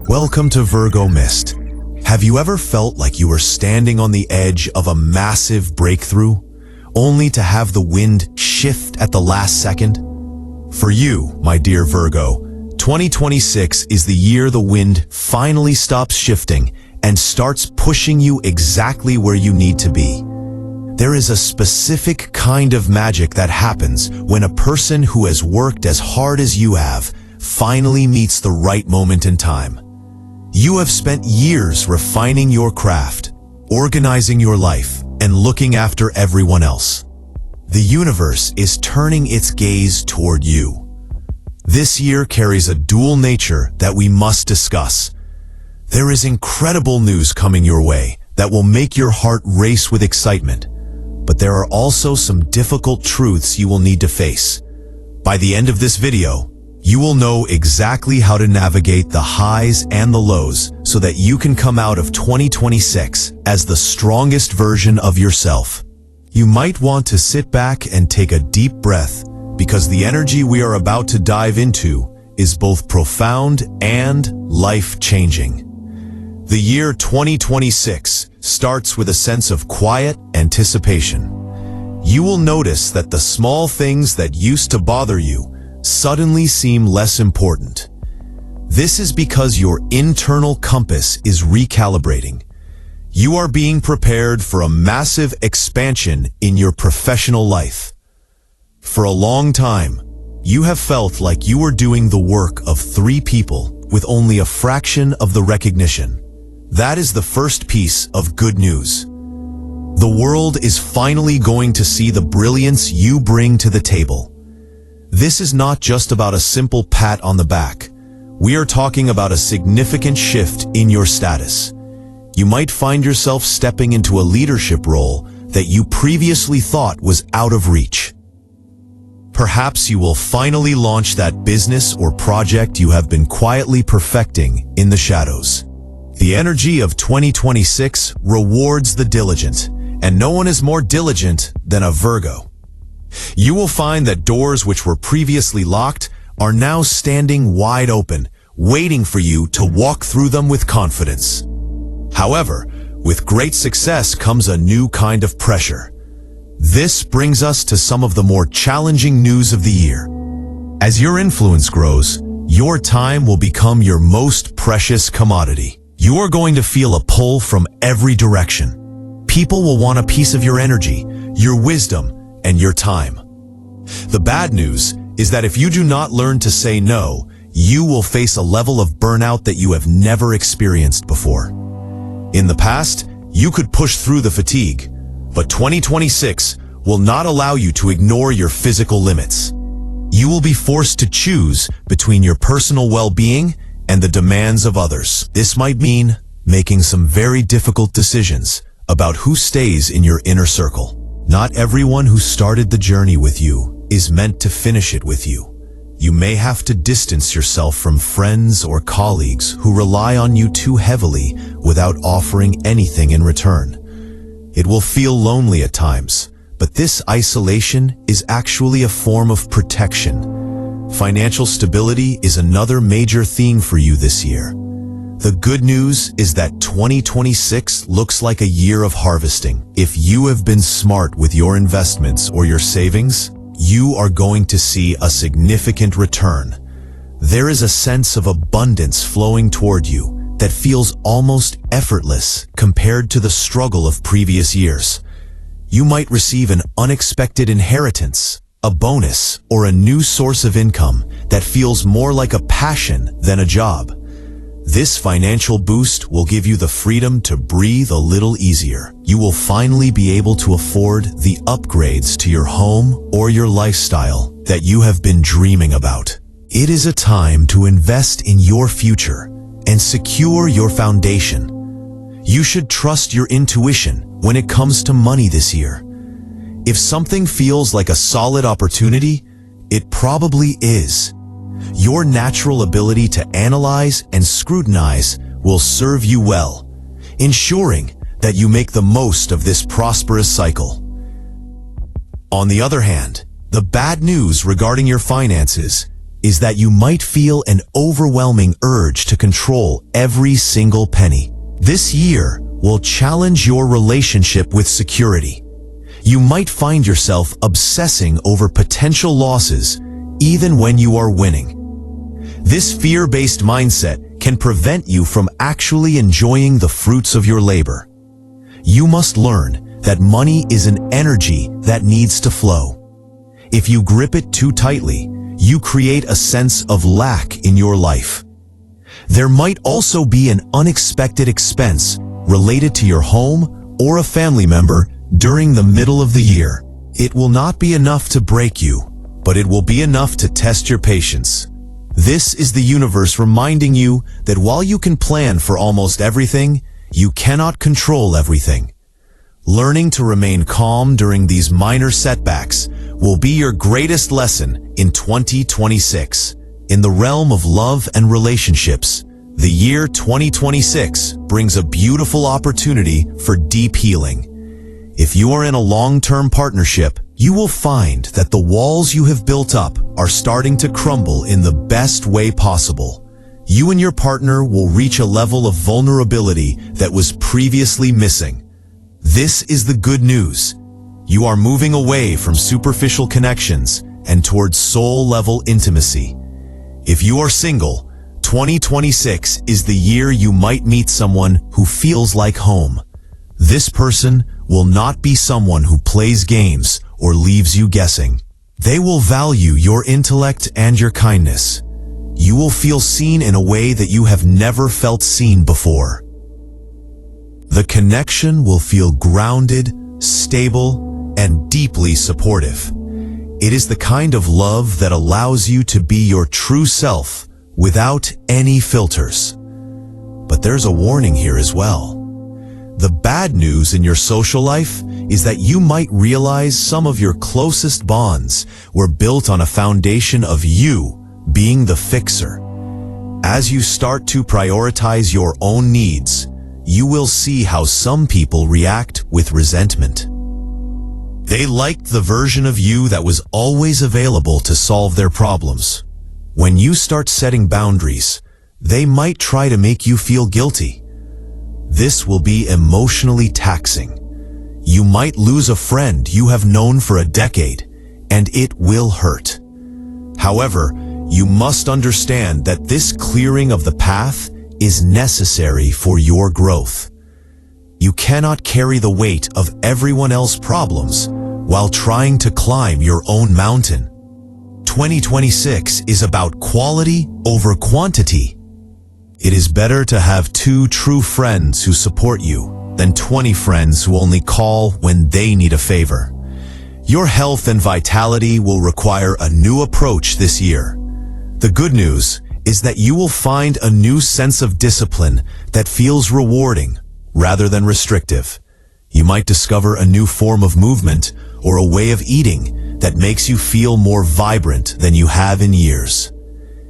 Welcome to Virgo Myst. Have you ever felt like you were standing on the edge of a massive breakthrough, only to have the wind shift at the last second? For you, my dear Virgo, 2026 is the year the wind finally stops shifting and starts pushing you exactly where you need to be. There is a specific kind of magic that happens when a person who has worked as hard as you have finally meets the right moment in time. You have spent years refining your craft, organizing your life, and looking after everyone else. The universe is turning its gaze toward you. This year carries a dual nature that we must discuss. There is incredible news coming your way that will make your heart race with excitement, but there are also some difficult truths you will need to face. By the end of this video, you will know exactly how to navigate the highs and the lows so that you can come out of 2026 as the strongest version of yourself. You might want to sit back and take a deep breath because the energy we are about to dive into is both profound and life-changing. The year 2026 starts with a sense of quiet anticipation. You will notice that the small things that used to bother you suddenly seem less important. This is because your internal compass is recalibrating. You are being prepared for a massive expansion in your professional life. For a long time, you have felt like you were doing the work of 3 people with only a fraction of the recognition. That is the first piece of good news. The world is finally going to see the brilliance you bring to the table. This is not just about a simple pat on the back. We are talking about a significant shift in your status. You might find yourself stepping into a leadership role that you previously thought was out of reach. Perhaps you will finally launch that business or project you have been quietly perfecting in the shadows. The energy of 2026 rewards the diligent, and no one is more diligent than a Virgo. You will find that doors which were previously locked are now standing wide open, waiting for you to walk through them with confidence. However, with great success comes a new kind of pressure. This brings us to some of the more challenging news of the year. As your influence grows, your time will become your most precious commodity. You are going to feel a pull from every direction. People will want a piece of your energy, your wisdom, and your time. The bad news is that if you do not learn to say no, you will face a level of burnout that you have never experienced before. In the past, you could push through the fatigue, but 2026 will not allow you to ignore your physical limits. You will be forced to choose between your personal well-being and the demands of others. This might mean making some very difficult decisions about who stays in your inner circle. Not everyone who started the journey with you is meant to finish it with you. You may have to distance yourself from friends or colleagues who rely on you too heavily without offering anything in return. It will feel lonely at times, but this isolation is actually a form of protection. Financial stability is another major theme for you this year. The good news is that 2026 looks like a year of harvesting. If you have been smart with your investments or your savings, you are going to see a significant return. There is a sense of abundance flowing toward you that feels almost effortless compared to the struggle of previous years. You might receive an unexpected inheritance, a bonus, or a new source of income that feels more like a passion than a job. This financial boost will give you the freedom to breathe a little easier. You will finally be able to afford the upgrades to your home or your lifestyle that you have been dreaming about. It is a time to invest in your future and secure your foundation. You should trust your intuition when it comes to money this year. If something feels like a solid opportunity, it probably is. Your natural ability to analyze and scrutinize will serve you well, ensuring that you make the most of this prosperous cycle. On the other hand, the bad news regarding your finances is that you might feel an overwhelming urge to control every single penny. This year will challenge your relationship with security. You might find yourself obsessing over potential losses even when you are winning. This fear-based mindset can prevent you from actually enjoying the fruits of your labor. You must learn that money is an energy that needs to flow. If you grip it too tightly, you create a sense of lack in your life. There might also be an unexpected expense related to your home or a family member during the middle of the year. It will not be enough to break you, but it will be enough to test your patience. This is the universe reminding you that while you can plan for almost everything, you cannot control everything. Learning to remain calm during these minor setbacks will be your greatest lesson in 2026. In the realm of love and relationships, the year 2026 brings a beautiful opportunity for deep healing. If you are in a long-term partnership, you will find that the walls you have built up are starting to crumble in the best way possible. You and your partner will reach a level of vulnerability that was previously missing. This is the good news. You are moving away from superficial connections and towards soul-level intimacy. If you are single, 2026 is the year you might meet someone who feels like home. This person will not be someone who plays games or leaves you guessing. They will value your intellect and your kindness. You will feel seen in a way that you have never felt seen before. The connection will feel grounded, stable, and deeply supportive. It is the kind of love that allows you to be your true self without any filters. But there's a warning here as well. The bad news in your social life is that you might realize some of your closest bonds were built on a foundation of you being the fixer. As you start to prioritize your own needs, you will see how some people react with resentment. They liked the version of you that was always available to solve their problems. When you start setting boundaries, they might try to make you feel guilty. This will be emotionally taxing. You might lose a friend you have known for a decade, and it will hurt. However, you must understand that this clearing of the path is necessary for your growth. You cannot carry the weight of everyone else's problems while trying to climb your own mountain. 2026 is about quality over quantity. It is better to have 2 true friends who support you than 20 friends who only call when they need a favor. Your health and vitality will require a new approach this year. The good news is that you will find a new sense of discipline that feels rewarding rather than restrictive. You might discover a new form of movement or a way of eating that makes you feel more vibrant than you have in years.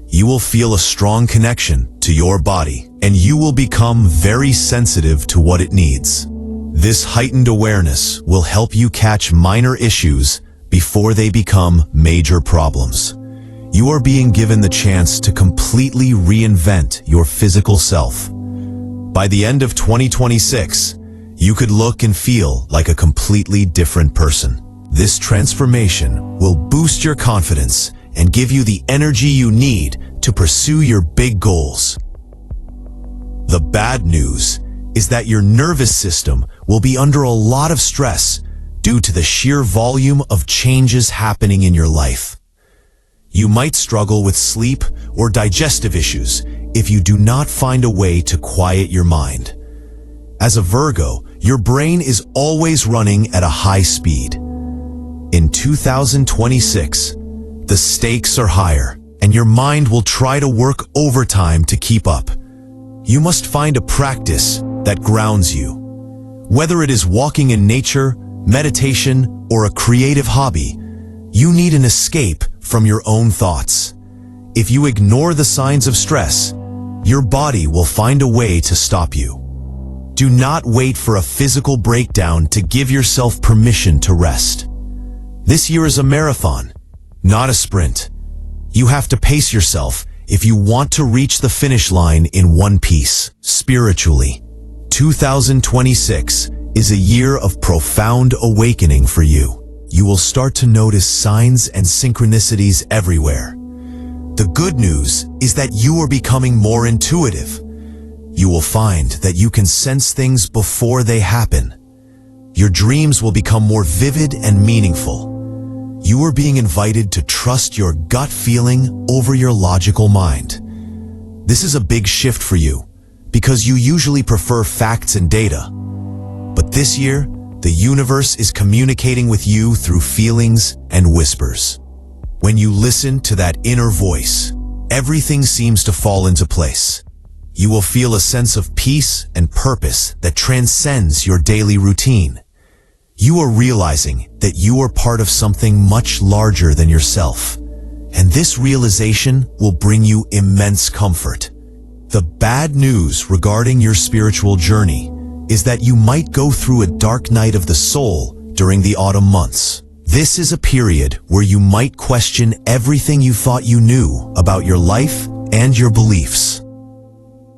You will feel a strong connection to your body, and you will become very sensitive to what it needs. This heightened awareness will help you catch minor issues before they become major problems. You are being given the chance to completely reinvent your physical self. By the end of 2026, you could look and feel like a completely different person. This transformation will boost your confidence and give you the energy you need to pursue your big goals. The bad news is that your nervous system will be under a lot of stress due to the sheer volume of changes happening in your life. You might struggle with sleep or digestive issues if you do not find a way to quiet your mind. As a Virgo, your brain is always running at a high speed. In 2026, the stakes are higher, and your mind will try to work overtime to keep up. You must find a practice that grounds you. Whether it is walking in nature, meditation, or a creative hobby, you need an escape from your own thoughts. If you ignore the signs of stress, your body will find a way to stop you. Do not wait for a physical breakdown to give yourself permission to rest. This year is a marathon, not a sprint. You have to pace yourself if you want to reach the finish line in one piece. Spiritually, 2026 is a year of profound awakening for you. You will start to notice signs and synchronicities everywhere. The good news is that you are becoming more intuitive. You will find that you can sense things before they happen. Your dreams will become more vivid and meaningful. You are being invited to trust your gut feeling over your logical mind. This is a big shift for you, because you usually prefer facts and data. But this year, the universe is communicating with you through feelings and whispers. When you listen to that inner voice, everything seems to fall into place. You will feel a sense of peace and purpose that transcends your daily routine. You are realizing that you are part of something much larger than yourself, and this realization will bring you immense comfort. The bad news regarding your spiritual journey is that you might go through a dark night of the soul during the autumn months. This is a period where you might question everything you thought you knew about your life and your beliefs.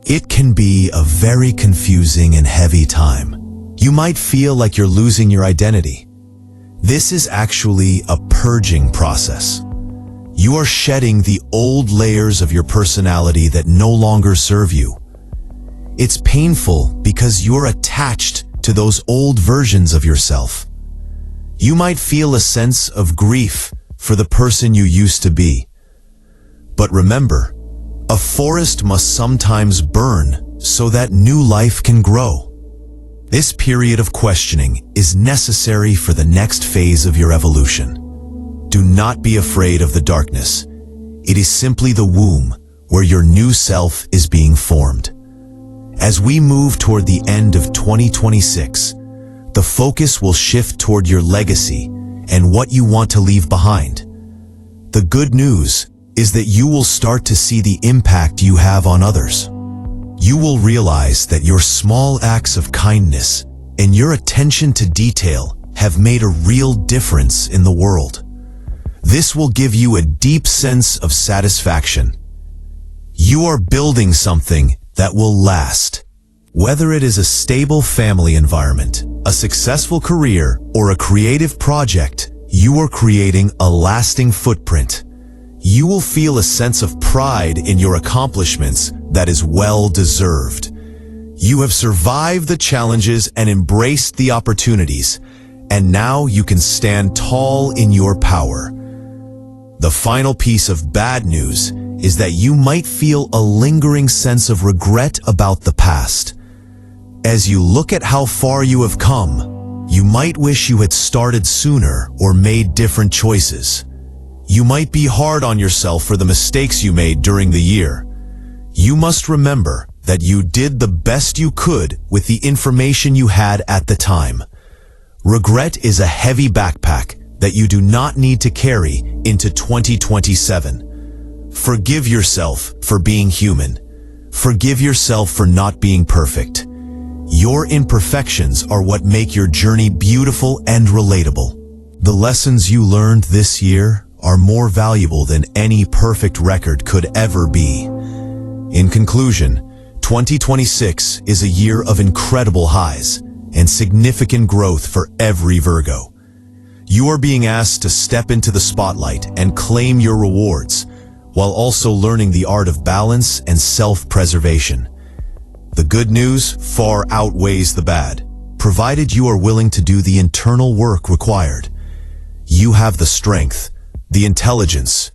It can be a very confusing and heavy time. You might feel like you're losing your identity. This is actually a purging process. You are shedding the old layers of your personality that no longer serve you. It's painful because you're attached to those old versions of yourself. You might feel a sense of grief for the person you used to be. But remember, a forest must sometimes burn so that new life can grow. This period of questioning is necessary for the next phase of your evolution. Do not be afraid of the darkness. It is simply the womb where your new self is being formed. As we move toward the end of 2026, the focus will shift toward your legacy and what you want to leave behind. The good news is that you will start to see the impact you have on others. You will realize that your small acts of kindness and your attention to detail have made a real difference in the world. This will give you a deep sense of satisfaction. You are building something that will last. Whether it is a stable family environment, a successful career, or a creative project, you are creating a lasting footprint. You will feel a sense of pride in your accomplishments that is well deserved. You have survived the challenges and embraced the opportunities, and now you can stand tall in your power. The final piece of bad news is that you might feel a lingering sense of regret about the past. As you look at how far you have come, you might wish you had started sooner or made different choices. You might be hard on yourself for the mistakes you made during the year. You must remember that you did the best you could with the information you had at the time. Regret is a heavy backpack that you do not need to carry into 2027. Forgive yourself for being human. Forgive yourself for not being perfect. Your imperfections are what make your journey beautiful and relatable. The lessons you learned this year are more valuable than any perfect record could ever be. In conclusion, 2026 is a year of incredible highs and significant growth for every Virgo. You are being asked to step into the spotlight and claim your rewards, while also learning the art of balance and self-preservation. The good news far outweighs the bad, provided you are willing to do the internal work required. You have the strength, the intelligence,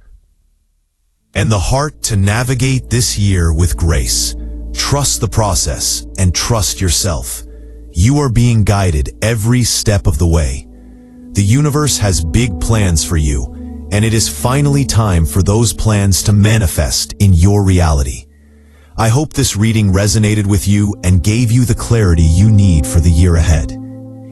and the heart to navigate this year with grace. Trust the process and trust yourself. You are being guided every step of the way. The universe has big plans for you, and it is finally time for those plans to manifest in your reality. I hope this reading resonated with you and gave you the clarity you need for the year ahead.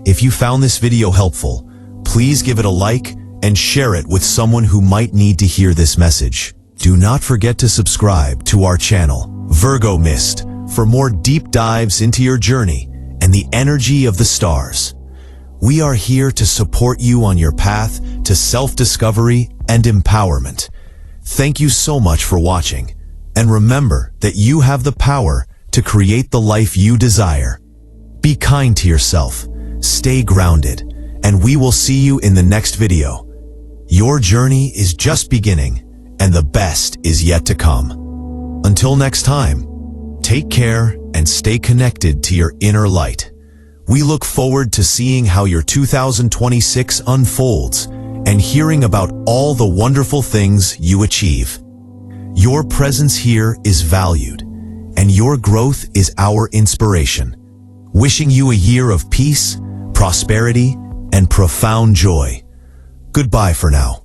If you found this video helpful, please give it a like and share it with someone who might need to hear this message. Do not forget to subscribe to our channel, Virgo Myst, for more deep dives into your journey and the energy of the stars. We are here to support you on your path to self-discovery and empowerment. Thank you so much for watching, and remember that you have the power to create the life you desire. Be kind to yourself, stay grounded, and we will see you in the next video. Your journey is just beginning, and the best is yet to come. Until next time, take care and stay connected to your inner light. We look forward to seeing how your 2026 unfolds and hearing about all the wonderful things you achieve. Your presence here is valued, and your growth is our inspiration. Wishing you a year of peace, prosperity, and profound joy. Goodbye for now.